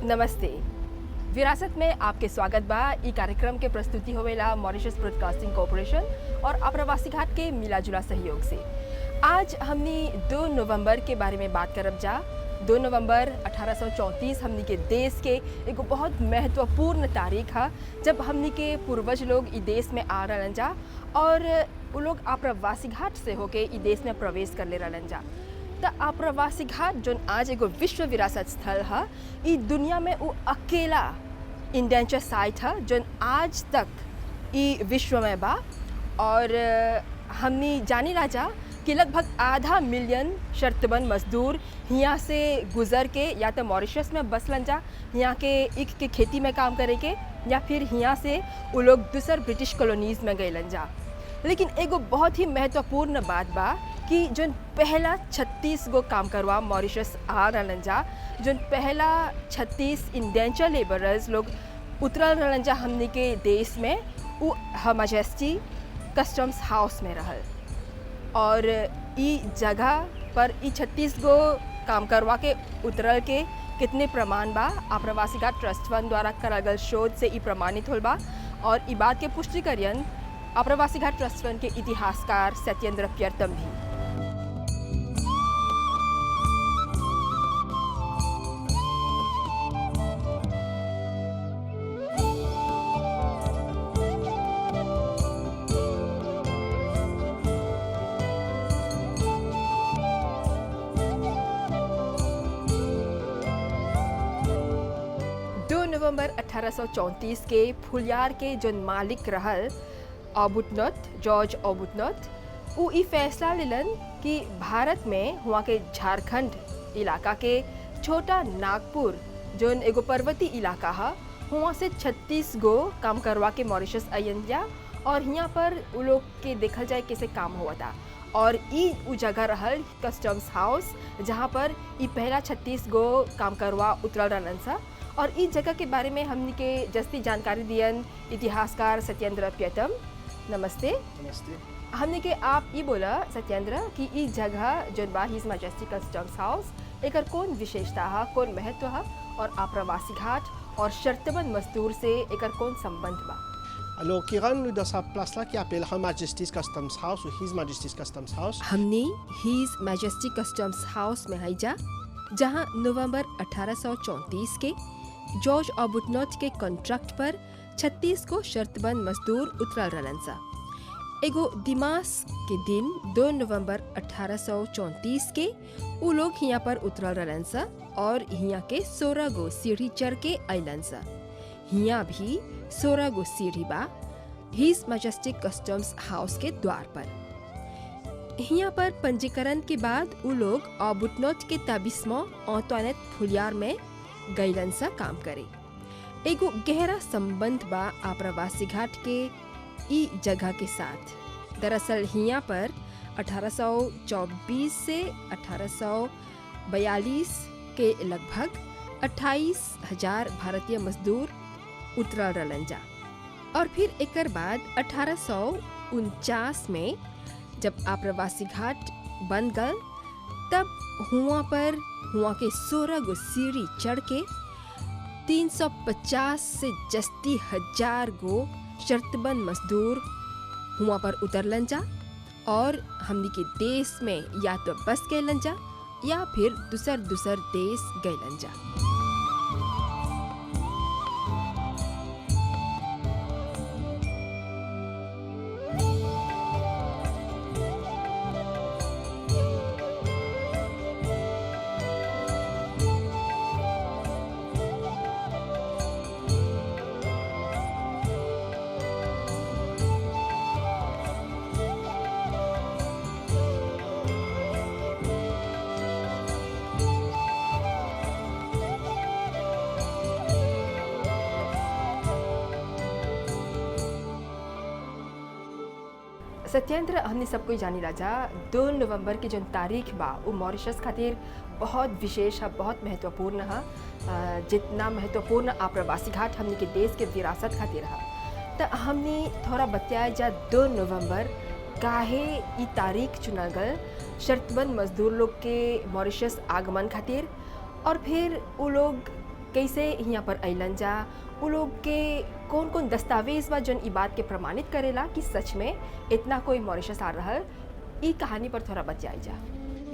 नमस्ते। विरासत में आपके स्वागत बा। ई कार्यक्रम के प्रस्तुति होवेला मॉरिशस ब्रॉडकास्टिंग कॉरपोरेशन और आप्रवासी घाट के मिला जुला सहयोग से। आज हमनी 2 नवंबर के बारे में बात करब जा। 2 नवंबर 1834 हमनी के देश के एगो बहुत महत्वपूर्ण तारीख है, जब हमनी के पूर्वज लोग ई देश में आ रहलन जा और वो लोग आप्रवासी घाट से होके ई देश में प्रवेश कर ले रहलन जा। त आप्रवासी घाट जोन आज एगो विश्व विरासत स्थल है, ई दुनिया में वो अकेला इंडेंचर साइट है जोन आज तक ई विश्व में बा। और हमनी जानी राजा कि लगभग आधा मिलियन शर्तबंद मजदूर यहाँ से गुजर के या तो मॉरिशस में बसलन जा, यहाँ के ईख के खेती में काम करे के, या फिर यहाँ से वो लोग दूसर ब्रिटिश कॉलोनीज में गएलन जा। लेकिन एगो बहुत ही महत्वपूर्ण बात बा कि जोन पहला 36 गो काम करवा मॉरिशस आ रहलन जा, जोन पहला 36 इंडेंचर लेबरर्स लोग उतरल रहलन जा हमनी के देश में, वो हर मैजेस्टी कस्टम्स हाउस में रहल। और ई जगह पर ई 36 गो काम करवा के उतरल के कितने प्रमाण बा, आप्रवासी घाट ट्रस्ट फंड द्वारा करल गल शोध से ई प्रमाणित होल बा। और ई बात के पुष्टि करियन आप्रवासी घाट ट्रस्ट फंड के इतिहासकार सत्येंद्र प्यर्तम भी। 2 नवंबर 1834 के फुलियार के जोन मालिक रहल आर्बुटनॉट, जॉर्ज आर्बुटनॉट, वो ई फैसला लेलन कि भारत में हुआ के झारखंड इलाका के छोटा नागपुर जोन एगो पर्वतीय इलाका है, हुआ से 36 गो काम करवा के मॉरिशस अयन जा और यहाँ पर वो लोग के देखल जाए कैसे काम हुआ था। और ई उ जगह रहल कस्टम्स हाउस, जहाँ पर ई पहला 36 गो काम करवा उतरल रहलन सा। और इस जगह के बारे में हमने के जस्ती जानकारी दियन इतिहासकार सत्येंद्र प्यर्तम। नमस्ते। नमस्ते। हमने के आप ये बोला सत्येंद्र कि इस जगह जो बा हिज मैजेस्टी कस्टम्स हाउस, एकर कौन विशेषता है, कौन महत्व है, और आप्रवासी घाट और शर्तबंद मजदूर से एकर कौन संबंध बा? Alors, Kiran, nous dans sa place là qui appelle Her Majesty's Customs House ou His Majesty's Customs House. हमने हिज मैजेस्टी कस्टम्स हाउस में है जा, जहाँ नवंबर 1834 के जॉर्ज आर्बुटनॉट के कॉन्ट्रैक्ट पर 36 को शर्तबंद मजदूर उतरल रहलन सा। एगो दिमास के दिन 2 नवंबर 1834 के वो लोग यहाँ पर उतरल रहलन सा और यहाँ के 16 गो सीढ़ी चढ़ के अइलन सा। यहाँ भी 16 गो सीढ़ी बा हिज मैजेस्टिक कस्टम्स हाउस के द्वार पर। यहाँ पर पंजीकरण के बाद वो लोग आर्बुटनॉट के ताबिस्मा ऑटोनेट फुलियार में गैलन सा काम करे। एगो गहरा संबंध बा आप्रवासी घाट के ई जगह के साथ। दरअसल यहाँ पर 1824 से 1842 के लगभग 28,000 भारतीय मजदूर उतरल रहलन जा। और फिर एकर बाद 1849 में जब आप्रवासी घाट बन गल, तब हुआ के 16 गो सीढ़ी चढ़ के 350 से जस्ती हजार गो शर्तबंद मजदूर हुआ पर उतरलन जा और हमनी के देश में या तो बस गएलन जा या फिर दूसर देश गएलन जा। सत्येंद्र, हमने सब कोई जानी राजा 2 नवंबर की जो तारीख बा वो मॉरिशस खातिर बहुत विशेष है, बहुत महत्वपूर्ण है। जितना महत्वपूर्ण आप्रवासी घाट हमने के देश के विरासत खातिर है। तो हमने थोड़ा बताया जा 2 नवंबर काहे ई तारीख चुनल गल शर्तबंद मजदूर लोग के मॉरिशस आगमन खातिर, और फिर वो लोग कैसे यहाँ पर अइलन जा, उ लोग के कौन कौन दस्तावेज बा जौन ई बात के प्रमाणित करेला कि सच में इतना कोई मॉरिशस आ रहल, ई कहानी पर थोड़ा बतियाई जा।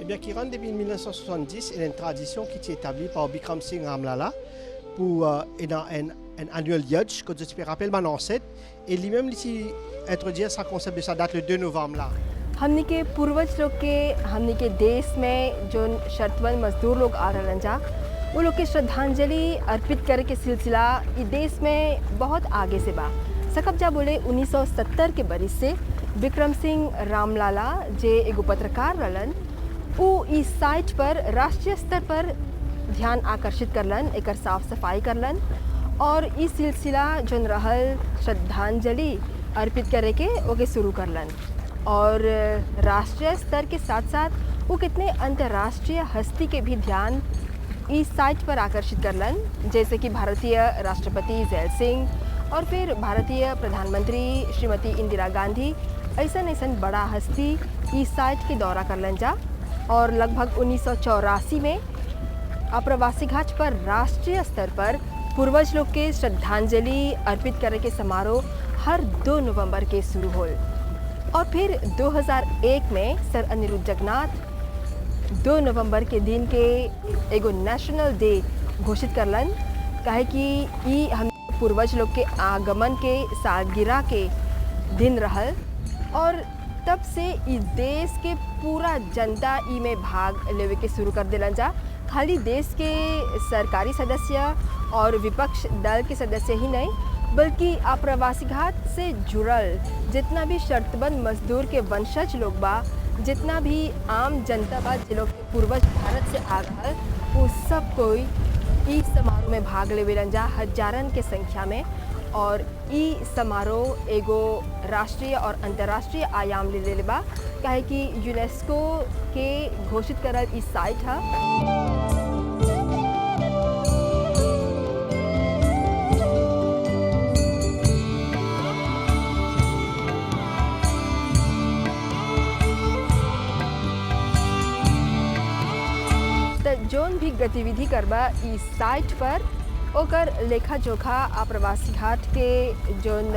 Eh bien, Kiran, depuis 1970, il y a une tradition qui est établie par Bikram Singh Ramlala pour un annuel yaj, que je me rappelle mon ancêtre, et lui-même, il introduit ce concept de sa date le 2 novembre là. हमनी के पूर्वज लोग के हमनी के देश में जो शर्तबंद मजदूर लोग आ रहलन जा, वो लोग के श्रद्धांजलि अर्पित करे के सिलसिला ई देश में बहुत आगे से बा। सकब जा बोले 1970 के बरिस से विक्रम सिंह रामलाला जे एगो पत्रकार रहलन, उ इस साइट पर राष्ट्रीय स्तर पर ध्यान आकर्षित करलन, एकर साफ सफाई करलन और ई सिलसिला जोन रहल श्रद्धांजलि अर्पित करे के ओके शुरू करलन। और राष्ट्रीय स्तर के साथ साथ वो कितने अंतर्राष्ट्रीय हस्ती के भी ध्यान इस साइट पर आकर्षित करलन, जैसे कि भारतीय राष्ट्रपति जैल सिंह और फिर भारतीय प्रधानमंत्री श्रीमती इंदिरा गांधी ऐसन बड़ा हस्ती इस साइट के दौरा करलन जा। और लगभग 1984 में अप्रवासी घाट पर राष्ट्रीय स्तर पर पूर्वज लोग के श्रद्धांजलि अर्पित करे के समारोह हर 2 नवंबर के शुरू होल। और फिर 2001 में सर अनिरुद्ध जगन्नाथ 2 नवंबर के दिन के एगो नेशनल डे घोषित करलन, काहे कि ई हम पूर्वज लोग के आगमन के सालगिरह के दिन रहल। और तब से इस देश के पूरा जनता ई में भाग लेवे के शुरू कर दिलन जा। खाली देश के सरकारी सदस्य और विपक्ष दल के सदस्य ही नहीं, बल्कि अप्रवासी घाट से जुड़ल जितना भी शर्तबंद मजदूर के वंशज लोग बा, जितना भी आम जनता बा, जे लोग पूर्वज भारत से आ रहल, वो सब कोई ई समारोह में भाग लेवेलन जा हजारन के संख्या में। और ई समारोह एगो राष्ट्रीय और अंतर्राष्ट्रीय आयाम ले लेले बा, काहे कि यूनेस्को के घोषित करल ई साइट है। जोन भी गतिविधि करबा इस साइट पर ओकर लेखा जोखा अप्रवासी घाट के जोन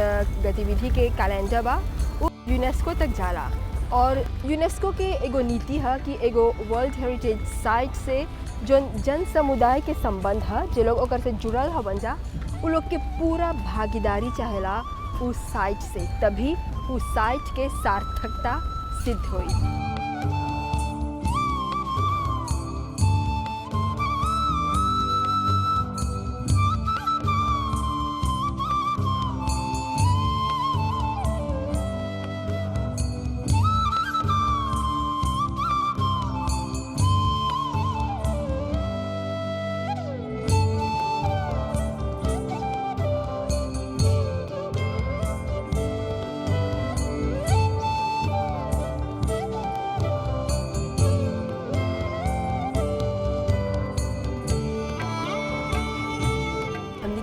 गतिविधि के कैलेंडर बा वो यूनेस्को तक जाला। और यूनेस्को के एगो नीति है कि एगो वर्ल्ड हेरिटेज साइट से जोन जन समुदाय के संबंध है, जो लोग ओकर से जुड़ल हवन जा, उ लोग के पूरा भागीदारी चाहेला उस साइट से, तभी उस साइट के सार्थकता सिद्ध होई।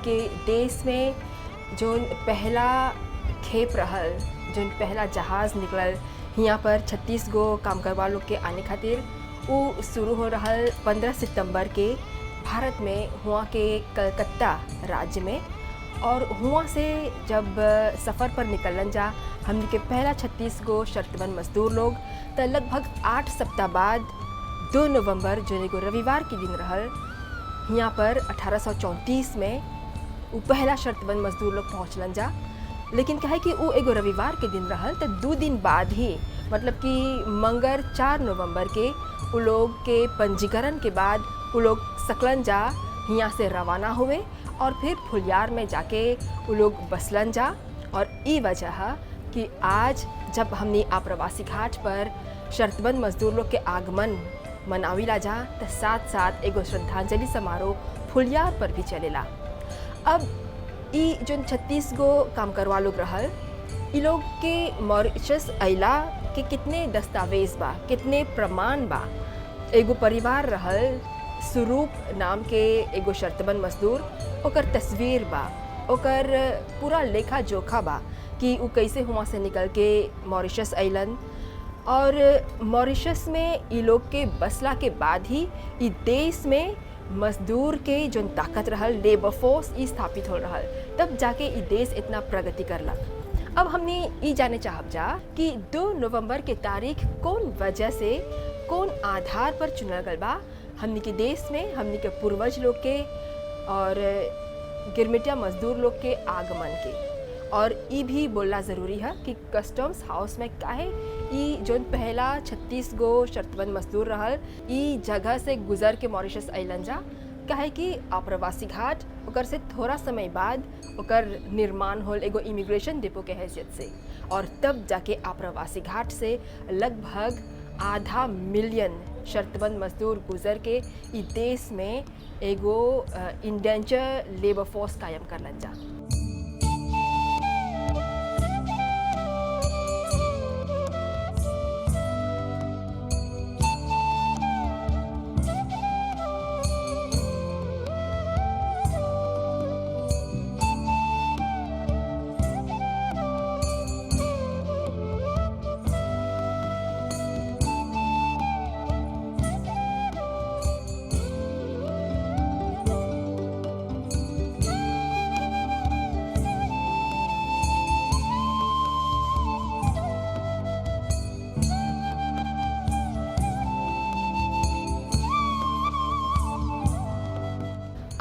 के देश में जो पहला खेप रहल, जो पहला जहाज़ निकलल यहाँ पर 36 गो काम करवा लोग के आने खातिर, वो शुरू हो रहल 15 सितंबर के भारत में हुआ के कलकत्ता राज्य में। और हुआ से जब सफ़र पर निकलन जा हमने के पहला 36 गो शर्तबंद मजदूर लोग, तो लगभग 8 सप्ताह बाद 2 नवंबर जो एगो रविवार के दिन रहल, यहाँ पर 1834 में वो पहला शर्तबंद मजदूर लोग पहुँचलन जा। लेकिन कहे कि वो एगो रविवार के दिन रहल, तो 2 दिन बाद ही मतलब कि मंगर 4 नवंबर के वो लोग के पंजीकरण के बाद वो लोग सकलन जा यहाँ से रवाना हुए और फिर फुलियार में जाके वो लोग बसलन जा। और ये वजह है कि आज जब हमने आप्रवासी घाट पर शर्तबंद मजदूर लोग के आगमन मनाविला जा, तो साथ साथ एगो श्रद्धांजलि समारोह फुलियार पर भी चलेला। अब ई जो 36 गो काम करवा लोग रहल, ई लोग के मॉरिशस अइला के कितने दस्तावेज बा, कितने प्रमाण बा। एगो परिवार रहल स्वरूप नाम के एगो शर्तबंद मजदूर, ओकर तस्वीर बा, ओकर पूरा लेखा जोखा बा कि वो कैसे हुआ से निकल के मॉरिशस अइलन। और मॉरिशस में ई लोग के बसला के बाद ही ई देश में मजदूर के जो ताकत रहल, लेबर फोर्स ई स्थापित हो रहल, तब जाके ई देश इतना प्रगति करलक। अब हमने ई जाने चाहब जा कि 2 नवंबर के तारीख कौन वजह से, कौन आधार पर चुनल गल बा हमनी के देश में, हमनी के पूर्वज लोग के और गिरमिटिया मजदूर लोग के आगमन के। और ई भी बोलना ज़रूरी है कि कस्टम्स हाउस में काहे ई जोन पहला 36 गो शर्तबंद मजदूर रहल ई जगह से गुजर के मॉरिशस अइलन जा, काहे कि आप्रवासी घाट ओकर से थोड़ा समय बाद ओकर निर्माण होल एगो इमिग्रेशन डिपो के हैसियत से, और तब जाके आप्रवासी घाट से लगभग आधा मिलियन शर्तबंद मजदूर गुजर के ई देश में एगो इंडेंचर लेबर फोर्स कायम करलन जा।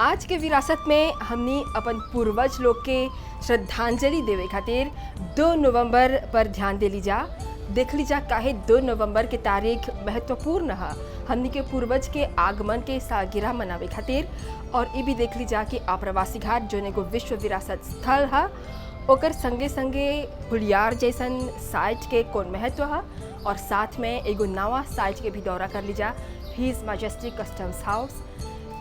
आज के विरासत में हमनी अपन पूर्वज लोग के श्रद्धांजलि देवे खातिर 2 नवंबर पर ध्यान देली जा। देख ली जा काहे 2 नवंबर के तारीख महत्वपूर्ण है हमनी के पूर्वज के आगमन के सालगिरह मनावे खातिर। और ये भी देख ली जा कि आप्रवासी घाट जो एगो विश्व विरासत स्थल है ओकर संगे संगे हुलियार जैसन साइट के कौन महत्व है, और साथ में एगो नवा साइट के भी दौरा कर ली जा, हिज मैजेस्टिक कस्टम्स हाउस।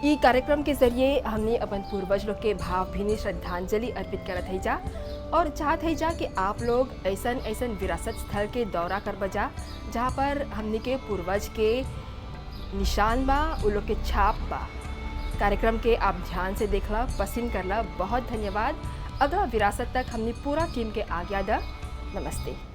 ई कार्यक्रम के जरिए हमने अपन पूर्वज लोग के भावभीनी श्रद्धांजलि अर्पित करत है जा, और चाहत है जा कि आप लोग ऐसन ऐसन विरासत स्थल के दौरा कर बजा जहाँ पर हमने के पूर्वज के निशान बा, उ लोग के छाप बा। कार्यक्रम के आप ध्यान से देखला, पसंद करला, बहुत धन्यवाद। अगला विरासत तक हमने पूरा टीम के आज्ञा दा। नमस्ते।